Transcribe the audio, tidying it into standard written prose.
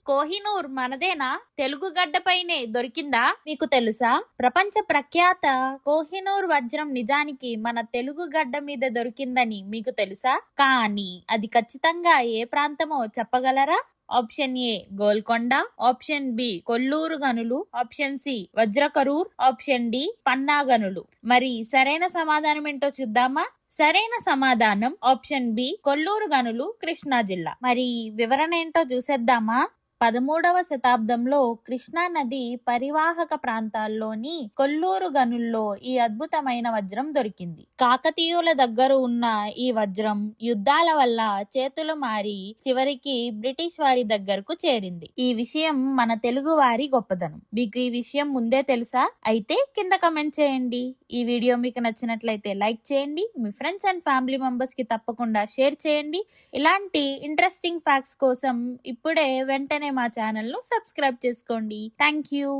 కోహినూర్ మనదేనా? తెలుగు గడ్డపైనే దొరికిందా? మీకు తెలుసా? ప్రపంచ ప్రఖ్యాత కోహినూర్ వజ్రం నిజానికి మన తెలుగు గడ్డ మీద దొరికిందని మీకు తెలుసా? కానీ అది ఖచ్చితంగా ఏ ప్రాంతమో చెప్పగలరా? Option A Golconda, option B Kollur గనులు, option C Vajrakarur, option D Panna గనులు. మరి సరైన సమాధానం ఏంటో చూద్దామా? సరైన సమాధానం ఆప్షన్ బి కొల్లూరు గనులు, కృష్ణా జిల్లా. మరి వివరణ ఏంటో చూసేద్దామా? 13వ శతాబ్దంలో కృష్ణా నది పరివాహక ప్రాంతాల్లోని కొల్లూరు గనుల్లో ఈ అద్భుతమైన వజ్రం దొరికింది. కాకతీయుల దగ్గర ఉన్న ఈ వజ్రం యుద్ధాల వల్ల చేతులు మారి చివరికి బ్రిటిష్ వారి దగ్గరకు చేరింది. ఈ విషయం మన తెలుగు వారి గొప్పదనం. మీకు ఈ విషయం ముందే తెలుసా? అయితే కింద కమెంట్ చేయండి. ఈ వీడియో మీకు నచ్చినట్లయితే లైక్ చేయండి. మీ ఫ్రెండ్స్ అండ్ ఫ్యామిలీ మెంబర్స్ కి తప్పకుండా షేర్ చేయండి. ఇలాంటి ఇంట్రెస్టింగ్ ఫ్యాక్ట్స్ కోసం ఇప్పుడే వెంటనే మా ఛానల్ ను సబ్స్క్రైబ్ చేసుకోండి. Thank you.